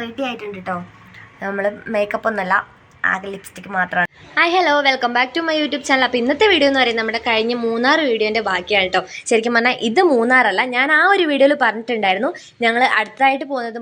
Ready ആയിട്ടുണ്ട് കേട്ടോ. നമ്മൾ മേക്കപ്പ് ഒന്നല്ല, ആകെ ലിപ്സ്റ്റിക്ക് മാത്രമാണ്. Hi hello, welcome back to my YouTube channel. അപ്പോൾ ഇന്നത്തെ വീഡിയോ എന്ന് പറയുന്നത് നമ്മുടെ കഴിഞ്ഞ മൂന്നാർ വീഡിയോൻ്റെ ബാക്കിയാണ് കേട്ടോ. ശരിക്കും പറഞ്ഞാൽ ഇത് മൂന്നാറല്ല, ഞാൻ ആ ഒരു വീഡിയോയിൽ പറഞ്ഞിട്ടുണ്ടായിരുന്നു ഞങ്ങൾ അടുത്തായിട്ട് പോകുന്നത്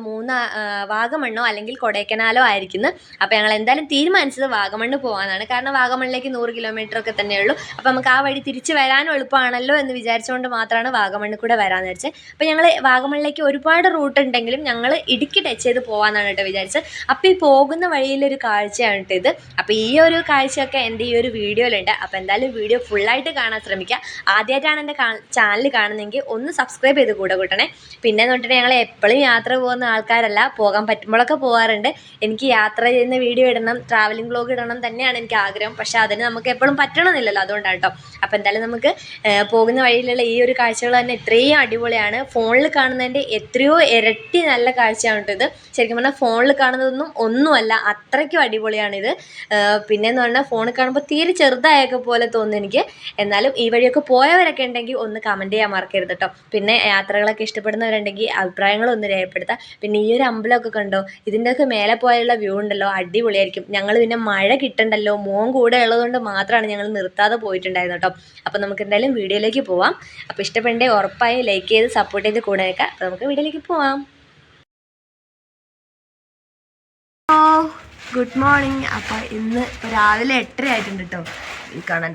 വാഗമണ്ണോ അല്ലെങ്കിൽ കൊടൈക്കനാലോ ആയിരിക്കുന്നു. അപ്പോൾ ഞങ്ങൾ എന്തായാലും തീരുമാനിച്ചത് വാഗമണ്ണ് പോകാനാണ്. കാരണം വാഗമണ്ണിലേക്ക് 100 കിലോമീറ്റർ ഒക്കെ തന്നെയുള്ളൂ. അപ്പോൾ നമുക്ക് ആ വഴി തിരിച്ച് വരാനും എളുപ്പമാണല്ലോ എന്ന് വിചാരിച്ചുകൊണ്ട് മാത്രമാണ് വാഗമണ്ണിൽ കൂടെ വരാമെന്ന് വെച്ചത്. അപ്പോൾ ഞങ്ങൾ വാഗമണ്ണിലേക്ക് ഒരുപാട് റൂട്ട് ഉണ്ടെങ്കിലും ഞങ്ങൾ ഇടുക്കി ടച്ച് ചെയ്ത് പോകാനാണ് കേട്ടോ വിചാരിച്ചത്. അപ്പോൾ ഈ പോകുന്ന വഴിയിലൊരു കാഴ്ചയാണ് കേട്ടോ ഇത്. അപ്പോൾ ഈ ഒരു കാഴ്ചയൊക്കെ എൻ്റെ ഈ ഒരു വീഡിയോയിലുണ്ട്. അപ്പോൾ എന്തായാലും വീഡിയോ ഫുള്ളായിട്ട് കാണാൻ ശ്രമിക്കുക. ആദ്യമായിട്ടാണ് എൻ്റെ ചാനൽ കാണുന്നതെങ്കിൽ ഒന്ന് സബ്സ്ക്രൈബ് ചെയ്ത് കൂടെ കൂട്ടണേ. പിന്നെ നോട്ടിട്ട് ഞങ്ങൾ എപ്പോഴും യാത്ര പോകുന്ന ആൾക്കാരല്ല, പോകാൻ പറ്റുമ്പോഴൊക്കെ പോകാറുണ്ട്. എനിക്ക് യാത്ര ചെയ്യുന്ന വീഡിയോ ഇടണം, ട്രാവലിംഗ് വ്ലോഗ് ഇടണം തന്നെയാണ് എനിക്ക് ആഗ്രഹം. പക്ഷേ അതിന് നമുക്ക് എപ്പോഴും പറ്റണമെന്നില്ലല്ലോ, അതുകൊണ്ടാണ് കേട്ടോ. അപ്പോൾ എന്തായാലും നമുക്ക് പോകുന്ന വഴിയിലുള്ള ഈ ഒരു കാഴ്ചകൾ തന്നെ ഇത്രയും അടിപൊളിയാണ്. ഫോണിൽ കാണുന്നതിൻ്റെ എത്രയോ ഇരട്ടി നല്ല കാഴ്ചയാണ് കേട്ടോ ഇത്. ശരിക്കും പറഞ്ഞാൽ ഫോണിൽ കാണുന്നതൊന്നും ഒന്നുമല്ല, അത്രയ്ക്കും അടിപൊളിയാണിത്. പിന്നെയെന്ന് പറഞ്ഞാൽ ഫോണിൽ കാണുമ്പോൾ തീരെ ചെറുതായൊക്കെ പോലെ തോന്നുന്നു എനിക്ക്. എന്നാലും ഈ വഴിയൊക്കെ പോയവരൊക്കെ ഉണ്ടെങ്കിൽ ഒന്ന് കമൻറ്റ് ചെയ്യാൻ മറക്കരുത് കേട്ടോ. പിന്നെ യാത്രകളൊക്കെ ഇഷ്ടപ്പെടുന്നവരുണ്ടെങ്കിൽ അഭിപ്രായങ്ങളൊന്ന് രേഖപ്പെടുത്താം. പിന്നെ ഈ ഒരു അമ്പലമൊക്കെ കണ്ടോ, ഇതിൻ്റെയൊക്കെ മേലെ പോയുള്ള വ്യൂ ഉണ്ടല്ലോ, അടിപൊളിയായിരിക്കും. ഞങ്ങൾ പിന്നെ മഴ കിട്ടണ്ടല്ലോ, മോൻ കൂടെ ഉള്ളതുകൊണ്ട് മാത്രമാണ് ഞങ്ങൾ നിർത്താതെ പോയിട്ടുണ്ടായിരുന്നു കേട്ടോ. അപ്പോൾ നമുക്ക് എന്തായാലും വീഡിയോയിലേക്ക് പോവാം. അപ്പോൾ ഇഷ്ടപ്പെട്ടെങ്കിൽ ഉറപ്പായും ലൈക്ക് ചെയ്ത് സപ്പോർട്ട് ചെയ്ത് കൂടെ വെക്കാം. അപ്പോൾ നമുക്ക് വീഡിയോയിലേക്ക് പോവാം. Good morning. അപ്പോൾ ഇന്ന് രാവിലെ 8:30 ആയിട്ടുണ്ട് കേട്ടോ. ഈ കാണാൻ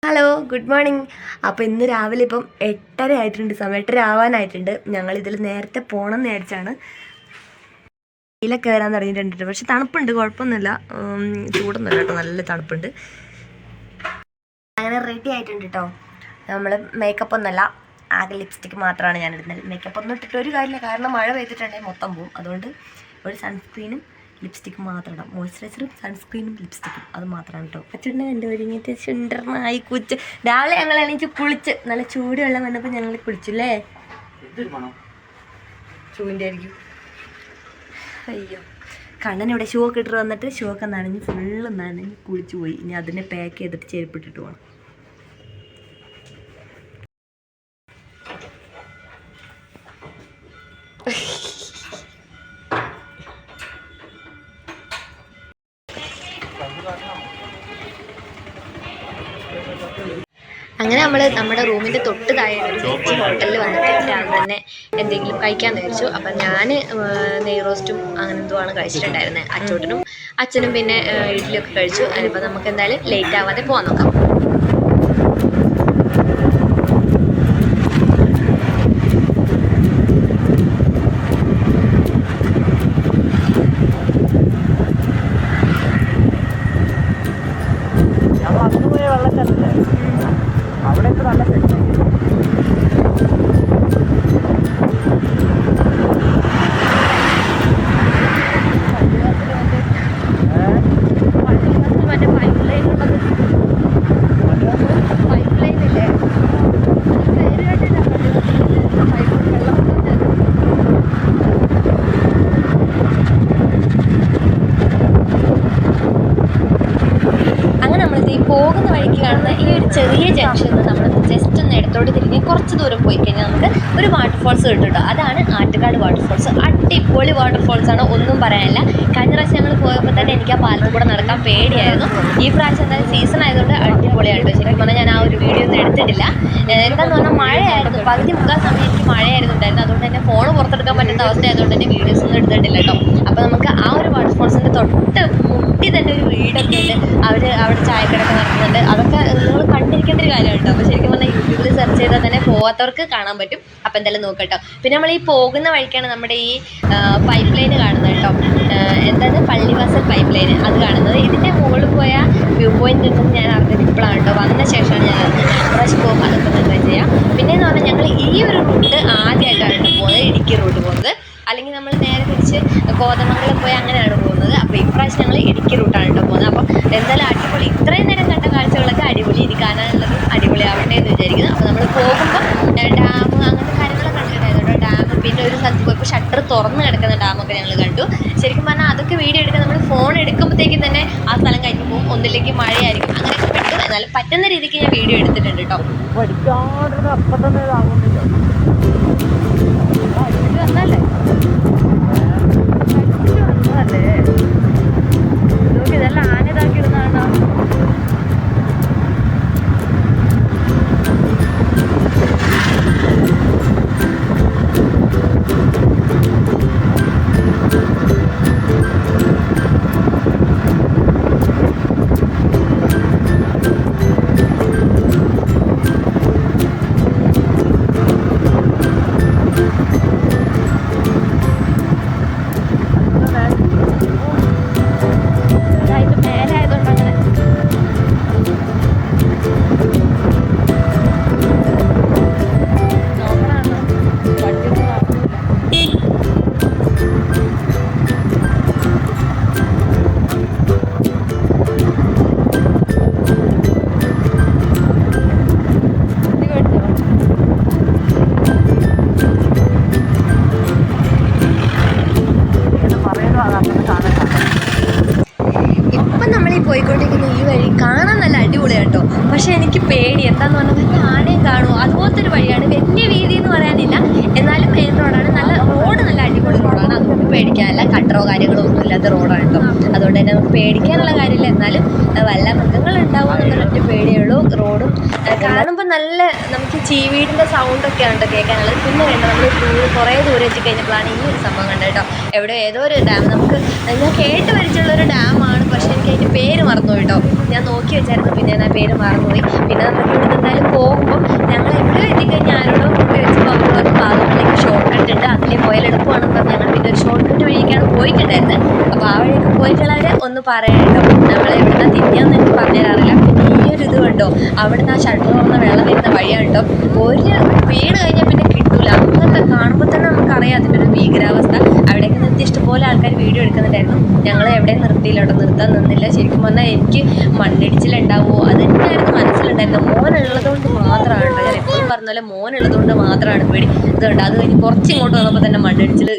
ഹലോ, ഗുഡ് മോർണിംഗ്. അപ്പോൾ ഇന്ന് രാവിലെ ഇപ്പം 8:30 ആയിട്ടുണ്ട്, സമയം 8:30 ആവാനായിട്ടുണ്ട്. ഞങ്ങളിതിൽ നേരത്തെ പോകണം എന്ന് വിചാരിച്ചാണ്. വെയിലൊക്കെ വരാൻ തുടങ്ങിയിട്ടുണ്ട്, പക്ഷെ തണുപ്പുണ്ട്, കുഴപ്പമൊന്നുമില്ല, ചൂടൊന്നുമില്ല കേട്ടോ, നല്ല തണുപ്പുണ്ട്. അങ്ങനെ റെഡി ആയിട്ടുണ്ട് കേട്ടോ. നമ്മൾ മേക്കപ്പ് ഒന്നല്ല, ആകെ ലിപ്സ്റ്റിക്ക് മാത്രമാണ് ഞാൻ ഇടുന്നത്. മേക്കപ്പ് ഒന്നും ഇട്ടിട്ട് ഒരു കാര്യമില്ല, കാരണം മഴ പെയ്തിട്ടുണ്ടെങ്കിൽ മൊത്തം പോവും. അതുകൊണ്ട് ഒരു സൺസ്ക്രീനും ലിപ്സ്റ്റിക്ക് മാത്രം ഇടാം. മോയ്സ്ചറൈസറും സൺസ്ക്രീനും ലിപ്സ്റ്റിക്കും അത് മാത്രമാണ് കേട്ടോ. അച്ഛനെ എൻ്റെ ഒരുങ്ങിയിട്ട് ചുണ്ടർന്നായി കുച്ച്. രാവിലെ ഞങ്ങൾ എണീച്ച് കുളിച്ച് നല്ല ചൂടുവെള്ളം വന്നപ്പോൾ ഞങ്ങൾ കുളിച്ചില്ലേ. ചൂടിൻ്റെ ആയിരിക്കും. അയ്യോ, കണ്ണനിവിടെ ഷൂ ഒക്കെ ഇട്ടിട്ട് വന്നിട്ട് ഷൂ ഒക്കെ നനഞ്ഞ് ഫുള്ള് നനഞ്ഞ് കുളിച്ച് പോയി. ഇനി അതിനെ പാക്ക് ചെയ്തിട്ട് ചെരുപ്പിട്ടിട്ട് പോകണം. അങ്ങനെ നമ്മൾ നമ്മുടെ റൂമിൻ്റെ തൊട്ട് താഴെ ഒരു ബീച്ച് ഹോട്ടലിൽ വന്നിട്ട് രാവിലെ തന്നെ എന്തെങ്കിലും കഴിക്കാമെന്ന് വിചാരിച്ചു. അപ്പം ഞാൻ നെയ് റോസ്റ്റും അങ്ങനെ എന്തോ ആണ് കഴിച്ചിട്ടുണ്ടായിരുന്നത്. അച്ഛനും പിന്നെ ഇഡ്ഡലിയൊക്കെ കഴിച്ചു. അതിനിപ്പോൾ നമുക്ക് എന്തായാലും ലേറ്റ് ആവാതെ പോകാൻ നോക്കാം. പോകുന്ന വഴിക്ക് കാണുന്ന ഈ ഒരു ചെറിയ ജംഗ്ഷനിൽ നിന്ന് നമ്മൾ ജസ്റ്റ് ഒന്ന് ഇടത്തോട്ട് തിരിഞ്ഞ് കുറച്ച് ദൂരം പോയി കഴിഞ്ഞാൽ നമുക്ക് ഒരു വാട്ടർഫോൾസ് കിട്ടും കേട്ടോ. അതാണ് ആറ്റുകാട് വാട്ടർഫോൾസ്. അടിപൊളി വാട്ടർഫോൾസാണ്, ഒന്നും പറയാനില്ല. കഴിഞ്ഞ പ്രാവശ്യം ഞങ്ങൾ പോയപ്പോൾ തന്നെ എനിക്ക് ആ പാലത്തിൽ കൂടെ നടക്കാൻ പേടിയായിരുന്നു. ഈ പ്രാവശ്യം എന്തായാലും സീസൺ ആയതുകൊണ്ട് അടിപൊളിയാണ് കേട്ടോ. ശരിക്കും പറഞ്ഞാൽ ഞാൻ ആ ഒരു വീഡിയോ ഒന്നും എടുത്തിട്ടില്ല. എന്താണെന്ന് പറഞ്ഞാൽ മഴയായിരുന്നു, പകുതി മുക്കാൽ സമയം എനിക്ക് മഴയായിരുന്നു ഉണ്ടായിരുന്നു. അതുകൊണ്ട് തന്നെ ഫോൺ പുറത്തെടുക്കാൻ പറ്റുന്ന അവസ്ഥ ആയതുകൊണ്ട് തന്നെ വീഡിയോസ് ഒന്നും എടുത്തിട്ടില്ല കേട്ടോ. അപ്പോൾ നമുക്ക് ആ ഒരു വാട്ടർഫോൾസിൻ്റെ തൊട്ട് മുട്ടി തന്നെ ഒരു വീടൊക്കെ ഉണ്ട്. അവിടെ ചായക്കടയൊക്കെ നടത്തുന്നുണ്ട്. അതൊക്കെ നിങ്ങൾ കണ്ടിരിക്കേണ്ട ഒരു കാര്യമാണ് കേട്ടോ. അപ്പോൾ ശരിക്കും പറഞ്ഞാൽ യൂട്യൂബിൽ സെർച്ച് ചെയ്താൽ തന്നെ പോകാത്തവർക്ക് കാണാൻ പറ്റും. അപ്പോൾ എന്തായാലും നോക്കട്ടോ. പിന്നെ നമ്മൾ ഈ പോകുന്ന വഴിക്കാണ് നമ്മുടെ ഈ പൈപ്പ് ലൈൻ കാണുന്നത് കേട്ടോ. എന്താണ് പള്ളിവാസൽ പൈപ്പ് ലൈൻ അത് കാണുന്നത്. ഇതിൻ്റെ മുകളിൽ പോയ വ്യൂ പോയിൻ്റ് ഉണ്ടെന്ന് ഞാൻ അറിഞ്ഞത് ഇപ്പോഴാണ് കേട്ടോ. വന്ന ശേഷമാണ് ഞാൻ അറിഞ്ഞത്. പ്രാവശ്യം പോകും അതൊക്കെ ഒന്ന് ട്രൈ ചെയ്യാം. പിന്നെയെന്ന് പറഞ്ഞാൽ ഞങ്ങൾ ഈ ഒരു റൂട്ട് ആദ്യമായിട്ടാണ് പോകുന്നത്, ഇടുക്കി റൂട്ട് പോകുന്നത്. അല്ലെങ്കിൽ നമ്മൾ നേരെ തിരിച്ച് കോതമംഗലം പോയി അങ്ങനെയാണ് പോകുന്നത്. അപ്പോൾ ഇപ്രാവശ്യം ഞങ്ങൾ ഇടുക്കി റൂട്ടാണ് കേട്ടോ പോകുന്നത്. അപ്പം എന്തായാലും അടിപൊളി, ഇത്രയും നേരം കണ്ട കാഴ്ചകളൊക്കെ അടിപൊളി, ഇനി കാണാനുള്ളത് അടിപൊളിയാവട്ടെ എന്ന് വിചാരിക്കുന്നു. അപ്പോൾ നമ്മൾ പോകുമ്പോൾ ഡാം അങ്ങനത്തെ കാര്യങ്ങളൊക്കെ കണ്ടിട്ടുണ്ടായിരുന്നു. ഡാം പിന്നെ ഒരു സ്ഥലത്ത് പോയപ്പോൾ ഷട്ടർ തുറന്ന് കിടക്കുന്ന ഡാമൊക്കെ ഞങ്ങൾ കണ്ടു. ശരിക്കും പറഞ്ഞാൽ അതൊക്കെ വീഡിയോ എടുക്കാൻ നമ്മൾ ഫോൺ എടുക്കുമ്പോഴത്തേക്കും തന്നെ ആ സ്ഥലം കഴിഞ്ഞ് പോകും. ഒന്നിലേക്ക് മഴയായിരിക്കും, അങ്ങനെയൊക്കെ പെട്ടു. എന്നാലും പറ്റുന്ന രീതിക്ക് ഞാൻ വീഡിയോ എടുത്തിട്ടുണ്ട് കേട്ടോ. വന്നല്ലേ പോയിക്കൊണ്ടിരിക്കുന്ന ഈ വഴി കാണാൻ നല്ല അടിപൊളിയാണ് കേട്ടോ. പക്ഷെ എനിക്ക് പേടി എന്താന്ന് പറഞ്ഞാൽ വല്ല ആനയും കാണുമോ അതുപോലത്തെ ഒരു വഴിയാണ്. വലിയ വീതി എന്ന് പറയാനില്ല, എന്നാലും മെയിൻ റോഡാണ്. നല്ല റോഡ് നല്ല അടിപൊളി റോഡാണ്. അതുകൊണ്ട് പേടിക്കാനല്ല, കട്ടറോ കാര്യങ്ങളോ ഒന്നും ഇല്ലാത്ത റോഡാണ് കേട്ടോ. അതുകൊണ്ട് തന്നെ നമുക്ക് പേടിക്കാനുള്ള കാര്യമില്ല. എന്നാലും വല്ല മൃഗങ്ങളുണ്ടാവും എന്നുള്ളൊരു പേടിയേ ഉള്ളൂ. റോഡും കാണുമ്പോൾ നല്ല നമുക്ക് ചീവീടിൻ്റെ സൗണ്ടൊക്കെയാണ് കേട്ടോ കേൾക്കാനുള്ളത്. പിന്നെ വേണ്ട നമ്മൾ കുറേ ദൂരം വെച്ച് കഴിഞ്ഞപ്പോഴാണ് ഈ ഒരു സംഭവം കണ്ടത് കേട്ടോ. എവിടെ ഏതോ ഒരു ഡാം, നമുക്ക് ഞാൻ കേട്ട് പരിചയമുള്ളൊരു ഡാമാണ്, പക്ഷേ എനിക്ക് അതിൻ്റെ പേര് മറന്നുപോയി കേട്ടോ. ഞാൻ നോക്കി വെച്ചായിരുന്നു, പിന്നെ ഞാൻ ആ പേര് മറന്നുപോയി. പിന്നെ നമുക്ക് ഇവിടെ എന്തായാലും പോകുമ്പോൾ ഞങ്ങൾ എവിടെ എത്തിക്കഴിഞ്ഞാൽ ആരോടോ കൊണ്ട് വെച്ചപ്പോൾ അവരോട് ഭാഗങ്ങളിലേക്ക് ഷോർട്ട് കട്ട് ഉണ്ട്, അതിലേ പോയാൽ എളുപ്പമാണെന്ന് പറഞ്ഞ് ഞങ്ങൾ പിന്നെ ഒരു ഷോർട്ട് കട്ട് വഴിക്കാണ് പോയിട്ടുണ്ടായിരുന്നത്. അപ്പോൾ ആ വഴിയൊക്കെ പോയിട്ടുള്ളവരെ ഒന്ന് പറയട്ടോ, നമ്മൾ എവിടെ നിന്നാണ് തിരിഞ്ഞാന്ന് എനിക്ക് പറഞ്ഞു തരാറില്ല. പിന്നെ ഈ ഒരു ഇത് കണ്ടോ, അവിടെ നിന്ന് ആ ഷട്ടർ തുറന്ന വെള്ളം വരുന്ന വഴിയാണ് കേട്ടോ. ഒരു വീട് കഴിഞ്ഞാൽ പിന്നെ കിട്ടൂല. അങ്ങനത്തെ കാണുമ്പോൾ തന്നെ നമുക്കറിയാം അതിൻ്റെ ഒരു ഭീകരാവസ്ഥ. അവിടെയൊക്കെ നിർത്തി ഇഷ്ടംപോലെ ആൾക്കാർ വീഡിയോ എടുക്കുന്നുണ്ടായിരുന്നു. ഞങ്ങൾ എവിടെയും നിർത്തിയില്ല കേട്ടോ, നിർത്താൻ നിന്നില്ല. ശരിക്കും പറഞ്ഞാൽ എനിക്ക് മണ്ണിടിച്ചിലുണ്ടാവുമോ അതെന്നായിരുന്നു മനസ്സിലുണ്ടായിരുന്നത്. മോനുള്ളതുകൊണ്ട് മാത്രമാണ് കേട്ടോ, ഞാൻ എപ്പോഴും പറഞ്ഞ പോലെ മോനുള്ളതുകൊണ്ട് മാത്രമാണ് പേടി. ഇതുണ്ട് അത് കഴിഞ്ഞ് കുറച്ച് ഇങ്ങോട്ട് വന്നപ്പോൾ തന്നെ മണ്ണിടിച്ചിൽ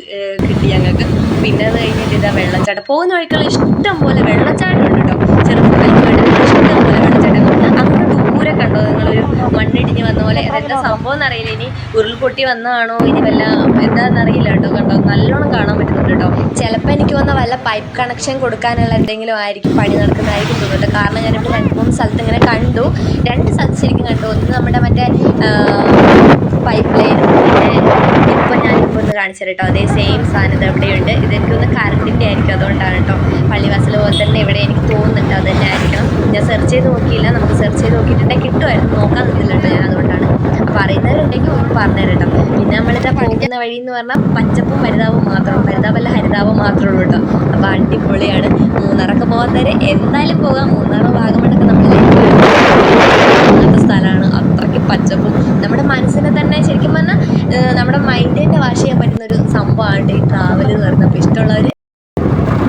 കിട്ടി ഞങ്ങൾക്ക്. പിന്നെ അത് കഴിഞ്ഞിട്ട് ഇതാ വെള്ളച്ചാട്ടം പോകുന്ന വഴിക്കുള്ള ഇഷ്ടം പോലെ വെള്ളച്ചാട്ടം ഉണ്ട് കേട്ടോ. ചെറുപ്പം ഇഷ്ടം പോലെ വെള്ളച്ചാട്ടം. അങ്ങനെ ദൂരെ കണ്ടോ നിങ്ങളൊരു മണ്ണിടിഞ്ഞ് വന്ന പോലെ. അതെന്താ സംഭവം എന്നറിയില്ല, ഇനി ഉരുൾപൊട്ടി വന്നതാണോ ഇനി വല്ല എന്താണെന്നറിയില്ല കേട്ടോ. കണ്ടോ നല്ലോണം കാണാൻ പറ്റുന്നുണ്ട് കേട്ടോ. ചിലപ്പോൾ എനിക്ക് വന്ന വല്ല പൈപ്പ് കണക്ഷൻ കൊടുക്കാനുള്ള എന്തെങ്കിലും ആയിരിക്കും പണി നടക്കുന്നതായിരിക്കും തോന്നുന്നുണ്ട്. കാരണം ഞാനിപ്പോൾ 2-3 സ്ഥലത്ത് ഇങ്ങനെ കണ്ടു. 2 സ്ഥലത്ത് ശരിക്കും കണ്ടു. ഒന്ന് നമ്മുടെ മറ്റേ പൈപ്പ് ലൈനും, പിന്നെ ഇപ്പോൾ ഞാനിപ്പോൾ ഒന്ന് കാണിച്ചു കേട്ടോ, അതേ സെയിം സാധനം ഇത് എവിടെയുണ്ട്. ഇതെനിക്കൊന്ന് കറണ്ടിൻ്റെ ആയിരിക്കും, അതുകൊണ്ടാണ് കേട്ടോ. പള്ളിവാസൽ പോലെ തന്നെ ഇവിടെ എനിക്ക് തോന്നുന്നുണ്ട് അത് തന്നെ ആയിരിക്കണം. ഞാൻ സെർച്ച് ചെയ്ത് നോക്കിയില്ല, നമുക്ക് സെർച്ച് ചെയ്ത് നോക്കിയിട്ടുണ്ടെങ്കിൽ കിട്ടുമായിരുന്നു, നോക്കാൻ നിന്നില്ല കേട്ടോ ഞാൻ. അതുകൊണ്ടാണ്. അപ്പോൾ അറിയുന്നവരുണ്ടെങ്കിൽ ഒന്ന് പറഞ്ഞു തരാം കേട്ടോ. പിന്നെ നമ്മളിതാ പഠിക്കുന്ന വഴി എന്ന് പറഞ്ഞാൽ പച്ചപ്പും ഹരിതാവും മാത്രം, ഹരിതാവല്ല ഹരിതാവും മാത്രമേ ഉള്ളൂ കേട്ടോ. അപ്പോൾ അടിപൊളിയാണ്. മൂന്നാറൊക്കെ പോകാത്തവരെ എന്തായാലും പോകാം. മൂന്നാറ് വാഗമണ്ണൊക്കെ നമ്മൾ അങ്ങനത്തെ സ്ഥലമാണ്. അത്രയ്ക്ക് പച്ചപ്പും നമ്മുടെ മനസ്സിനെ തന്നെ ശരിക്കും പറഞ്ഞാൽ നമ്മുടെ മൈൻഡിനെ വാഷ് ചെയ്യാൻ പറ്റുന്നൊരു സംഭവമാണ് ഈ ട്രാവൽ എന്ന് പറയുന്നത്. അപ്പോൾ ഇഷ്ടമുള്ളവർ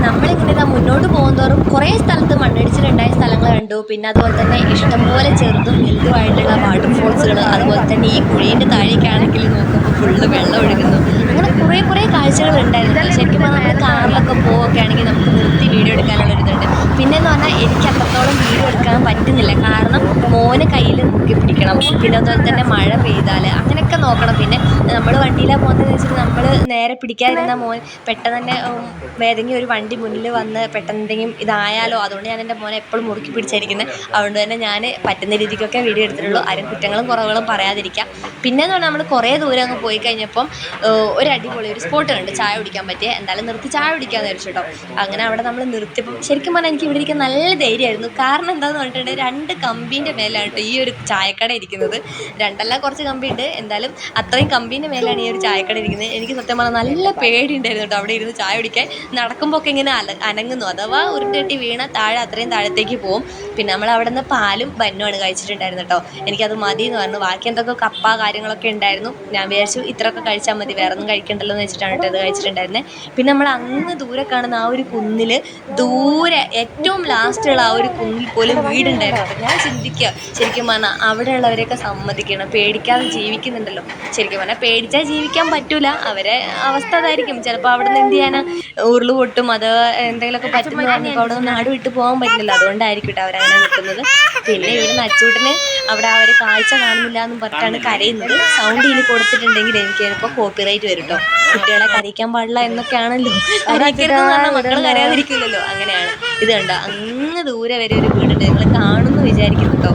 നമ്മളിങ്ങനെ ഇതാ മുന്നോട്ട് പോകുന്നതോറും കുറേ സ്ഥലത്ത് മണ്ണിടിച്ചിലുണ്ടായ സ്ഥലങ്ങൾ കണ്ടു. പിന്നെ അതുപോലെ തന്നെ ഇഷ്ടംപോലെ ചെറുതും വലുതുമായിട്ടുള്ള വാട്ടർഫോൾസുകൾ, അതുപോലെ തന്നെ ഈ കുഴീൻ്റെ താഴേക്കാണെങ്കിൽ നോക്കുമ്പോൾ ഫുള്ള് വെള്ളം ഒഴുകുന്നു. അങ്ങനെ കുറേ കാഴ്ചകൾ ഉണ്ടായിരുന്നു. ശരിക്കും പറഞ്ഞാൽ നമ്മൾ കാറിലൊക്കെ പോവുകയൊക്കെ ആണെങ്കിൽ നമുക്ക് നിർത്തി വീഡിയോ എടുക്കാനുള്ളൊരിതുണ്ട്. പിന്നെയെന്ന് പറഞ്ഞാൽ എനിക്ക് അത്രത്തോളം വീഡിയോ എടുക്കാൻ പറ്റുന്നില്ല, കാരണം മോനെ കയ്യിൽ മുക്കി പിടിക്കണം. പിന്നെ അതുപോലെ തന്നെ മഴ പെയ്താൽ അങ്ങനെയൊക്കെ നോക്കണം. പിന്നെ നമ്മൾ വണ്ടിയിലാണ് പോകുന്നതെന്ന് വെച്ചിട്ട് നമ്മൾ നേരെ പിടിക്കാതിരുന്ന മോൻ പെട്ടെന്ന് തന്നെ ഏതെങ്കിലും ഒരു വണ്ടി മുന്നിൽ വന്ന് പെട്ടെന്ന് എന്തെങ്കിലും ഇതായാലോ. അതുകൊണ്ട് ഞാൻ എൻ്റെ മോനെ എപ്പോഴും മുറുക്കി പിടിച്ചായിരിക്കുന്നത്. അതുകൊണ്ട് തന്നെ ഞാൻ പറ്റുന്ന രീതിക്കൊക്കെ വീഡിയോ എടുത്തിട്ടുള്ളൂ. ആരും കുറ്റങ്ങളും കുറവുകളും പറയാതിരിക്കാം. പിന്നെയെന്ന് പറഞ്ഞാൽ നമ്മൾ കുറേ ദൂരം അങ്ങ് പോയി കഴിഞ്ഞപ്പം ഒരു അടിപൊളി ഒരു സ്പോട്ട് കണ്ട് ചായ കുടിക്കാൻ പറ്റിയ, എന്തായാലും നിർത്തി ചായ കുടിക്കാമെന്ന് വിചാരിച്ചു കേട്ടോ. അങ്ങനെ അവിടെ നമ്മൾ നിർത്തിയപ്പം ശരിക്കും പറഞ്ഞാൽ എനിക്ക് ഇവിടെ ഇരിക്കാൻ നല്ല ധൈര്യമായിരുന്നു. കാരണം എന്താണെന്ന് പറഞ്ഞിട്ടുണ്ടെങ്കിൽ 2 കമ്പീൻ്റെ മേലാണ് കേട്ടോ ഈ ഒരു ചായക്കട ഇരിക്കുന്നത്. 2 കുറച്ച് കമ്പി ഉണ്ട്, എന്തായാലും അത്രയും കമ്പീൻ്റെ മേലാണ് ഈ ഒരു ചായക്കട ഇരിക്കുന്നത്. എനിക്ക് സത്യം പറഞ്ഞാൽ നല്ല പേടി ഉണ്ടായിരുന്നു കേട്ടോ അവിടെ ഇരുന്ന് ചായ കുടിക്കാൻ. നടക്കുമ്പോൾ ഒക്കെ ഇങ്ങനെ അനങ്ങുന്നു, അഥവാ ഉരുട്ടി വീണ താഴെ അത്രയും താഴത്തേക്ക് പോകും. പിന്നെ നമ്മൾ അവിടെ നിന്ന് പാലും ബന്നുമാണ് കഴിച്ചിട്ടുണ്ടായിരുന്നു കേട്ടോ. എനിക്കത് മതി എന്ന് പറഞ്ഞു. ബാക്കി എന്തൊക്കെ കപ്പ കാര്യങ്ങളൊക്കെ ഉണ്ടായിരുന്നു. ഞാൻ വിചാരിച്ചു ഇത്രയൊക്കെ കഴിച്ചാൽ മതി, വേറെ ഒന്നും കഴിക്കണ്ടല്ലോ എന്ന് വെച്ചിട്ടാണ് കേട്ടോ ഇത് കഴിച്ചിട്ടുണ്ടായിരുന്നത്. പിന്നെ നമ്മൾ അങ്ങ് ദൂരെ കാണുന്ന ആ ഒരു കുന്നിൽ ദൂരെ ഏറ്റവും ലാസ്റ്റുള്ള ആ ഒരു കുന്നിൽ പോലും വീടുണ്ടായിരുന്നു. അപ്പം ഞാൻ ചിന്തിക്കുക ശരിക്കും പറഞ്ഞാൽ അവിടെയുള്ളവരെയൊക്കെ സമ്മതിക്കണം, പേടിക്കാതെ ജീവിക്കുന്നുണ്ടല്ലോ. ശരിക്കും പറഞ്ഞാൽ പേടിച്ചാൽ ജീവിക്കാൻ പറ്റൂല, അവരെ അവസ്ഥ അതായിരിക്കും. ചിലപ്പോൾ അവിടെ നിന്ന് എന്ത് ചെയ്യാനാ, ഉരുള് പൊട്ടും, അത് എന്തെങ്കിലുമൊക്കെ പറ്റുന്ന പറഞ്ഞപ്പോൾ അവിടെ നിന്ന് നാട് വിട്ട് പോകാൻ പറ്റില്ലല്ലോ. അതുകൊണ്ടായിരിക്കും കേട്ടോ അവരങ്ങനെ നിൽക്കുന്നത്. പിന്നെ ഇവിടെ അച്ചൂട്ടിന് അവിടെ ആ ഒരു കാഴ്ച കാണുന്നില്ല എന്നും പറഞ്ഞിട്ടാണ് കരയുന്നത്. സൗണ്ട് ഇതിൽ കൊടുത്തിട്ടുണ്ടെങ്കിൽ എനിക്ക് ചിലപ്പോൾ കോപ്പിറൈറ്റ് വരും കേട്ടോ. കുട്ടികളെ കരയിക്കാൻ പാടില്ല എന്നൊക്കെയാണല്ലോ. കരയിക്കരുതെന്ന് പറഞ്ഞാൽ മക്കൾ കരയാതിരിക്കില്ലല്ലോ, അങ്ങനെയാണ്. ഇത് കണ്ടോ അങ്ങ് ദൂരെ വരെ ഒരു വീടുണ്ട്, നിങ്ങൾ കാണുമെന്ന് വിചാരിക്കുന്നു കേട്ടോ.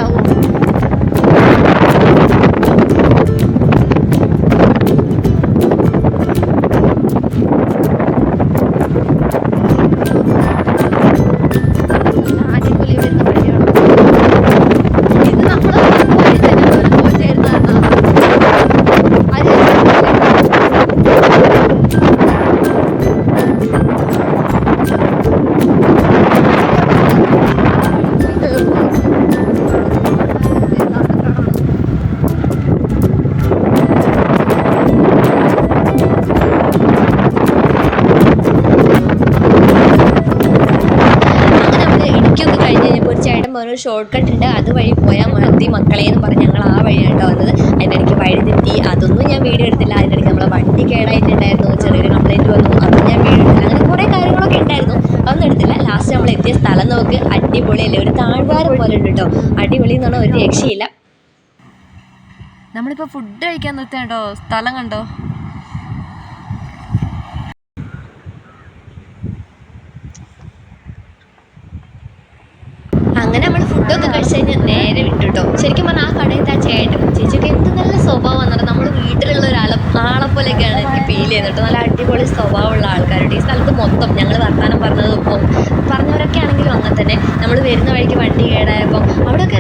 ഉണ്ടാവുമോ? ഒരു ഷോർട്ട് കട്ട് ഉണ്ട്, അതുവഴി പോയാൽ മതി മക്കളെ എന്ന് പറഞ്ഞ് ഞങ്ങൾ ആ വഴിയാണ് വന്നത്. അതിൻ്റെ ഇടയ്ക്ക് വഴി തെറ്റി, അതൊന്നും ഞാൻ വീഡിയോ എടുത്തില്ല. അതിൻ്റെ ഇടയ്ക്ക് നമ്മളെ വണ്ടി കേടായിട്ടുണ്ടായിരുന്നു, ചെറിയൊരു കംപ്ലയിൻറ്റ് വന്നു, അതും ഞാൻ വീഡിയോ എടുത്തില്ല. അങ്ങനെ കുറേ കാര്യങ്ങളൊക്കെ ഉണ്ടായിരുന്നു, അതൊന്നും എടുത്തില്ല. ലാസ്റ്റ് നമ്മൾ എത്തിയ സ്ഥലം നോക്ക്, അടിപൊളിയല്ലേ, ഒരു താഴ്വാരം പോലെ ഉണ്ട് കേട്ടോ. അടിപൊളി എന്ന് പറഞ്ഞാൽ ഒരു രക്ഷയില്ല. നമ്മളിപ്പോൾ ഫുഡ് കഴിക്കാൻ നിർത്തിയ കേട്ടോ, സ്ഥലം കണ്ടോ. അങ്ങനെ നമ്മൾ ഫുഡൊക്കെ കഴിച്ച് കഴിഞ്ഞാൽ നേരെ വിട്ടു കേട്ടോ. ശരിക്കും പറഞ്ഞാൽ ആ കടയിൽ ആ ചേച്ചിയൊക്കെ എന്ത് നല്ല സ്വഭാവം വന്നിട്ട് നമ്മൾ വീട്ടിലുള്ള ആളെപ്പോലെയൊക്കെയാണ് എനിക്ക് ഫീൽ ചെയ്യുന്നത്. നല്ല അടിപൊളി സ്വഭാവമുള്ള ആൾക്കാരുണ്ട് ഈ സ്ഥലത്ത് മൊത്തം. ഞങ്ങൾ വർത്താനം പറഞ്ഞവരൊക്കെ ആണെങ്കിലും അങ്ങനെ തന്നെ. നമ്മൾ വരുന്ന വഴിക്ക് വണ്ടി കേടായപ്പോൾ അവിടെയൊക്കെ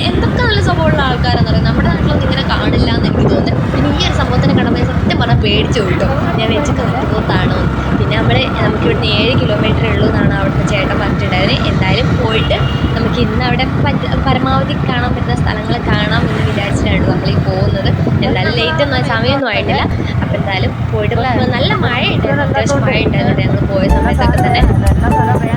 എന്തൊക്കെ നല്ല സ്വഭാവമുള്ള ആൾക്കാരാന്ന് പറയും. നമ്മുടെ നാട്ടിലൊന്നും ഇങ്ങനെ കാണില്ല എന്ന് എനിക്ക് തോന്നുന്നത്. പിന്നെ ഈ ഒരു സംഭവത്തിന് കടമയെ സത്യം പറഞ്ഞാൽ പേടിച്ചു പോയിട്ടോ. ഞാൻ വെച്ച് കാട്ടുപോത്താണോ. പിന്നെ നമുക്ക് ഇവിടുന്ന് 7 കിലോമീറ്റർ ഉള്ളൂ എന്നാണ് അവിടുത്തെ ചേട്ടൻ പറഞ്ഞിട്ടുണ്ടായത്. എന്തായാലും പോയിട്ട് നമുക്ക് ഇന്ന് അവിടെ പരമാവധി കാണാൻ പറ്റുന്ന സ്ഥലങ്ങൾ കാണാം എന്ന് വിചാരിച്ചിട്ടാണ് നമ്മൾ ഈ പോകുന്നത്. എന്തായാലും ലേറ്റൊന്നും സമയമൊന്നും ആയിട്ടില്ല. അപ്പോൾ എന്തായാലും പോയിട്ട് നല്ല മഴ ഉണ്ടായിരുന്നു, അത്യാവശ്യം മഴ ഉണ്ടായിരുന്നു ഞങ്ങൾ പോയ സമയത്തൊക്കെ തന്നെ. നല്ല ബ്ലോക്ക്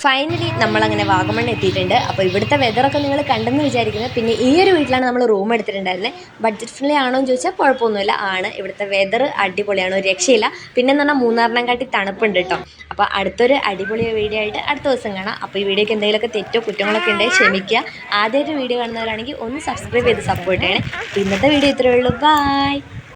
ഫൈനലി നമ്മളങ്ങനെ വാഗമൺ എത്തിയിട്ടുണ്ട്. അപ്പോൾ ഇവിടുത്തെ വെതറൊക്കെ നിങ്ങൾ കണ്ടെന്ന് വിചാരിക്കുന്നത്. പിന്നെ ഈ ഒരു വീട്ടിലാണ് നമ്മൾ റൂം എടുത്തിട്ടുണ്ടായിരുന്നത്. ബഡ്ജറ്റ് ഫ്രണ്ട്ലി ആണോ എന്ന് ചോദിച്ചാൽ കുഴപ്പമൊന്നുമില്ല, ആണ്. ഇവിടുത്തെ വെതർ അടിപൊളിയാണ്, ഒരു രക്ഷയില്ല. പിന്നെ എന്ന് പറഞ്ഞാൽ മൂന്നാറിനെക്കാട്ടി തണുപ്പുണ്ട് കേട്ടോ. അപ്പോൾ അടുത്തൊരു അടിപൊളി വീഡിയോ ആയിട്ട് അടുത്ത ദിവസം കാണാം. അപ്പോൾ ഈ വീഡിയോക്ക് എന്തെങ്കിലുമൊക്കെ തെറ്റോ കുറ്റങ്ങളൊക്കെ ഉണ്ടെങ്കിൽ ക്ഷമിക്കുക. ആദ്യമായിട്ട് വീഡിയോ കാണുന്നവരാണെങ്കിൽ ഒന്ന് സബ്സ്ക്രൈബ് ചെയ്ത് സപ്പോർട്ട് ചെയ്യണേ. ഇന്നത്തെ വീഡിയോ ഇത്രയേ ഉള്ളൂ. ബൈ.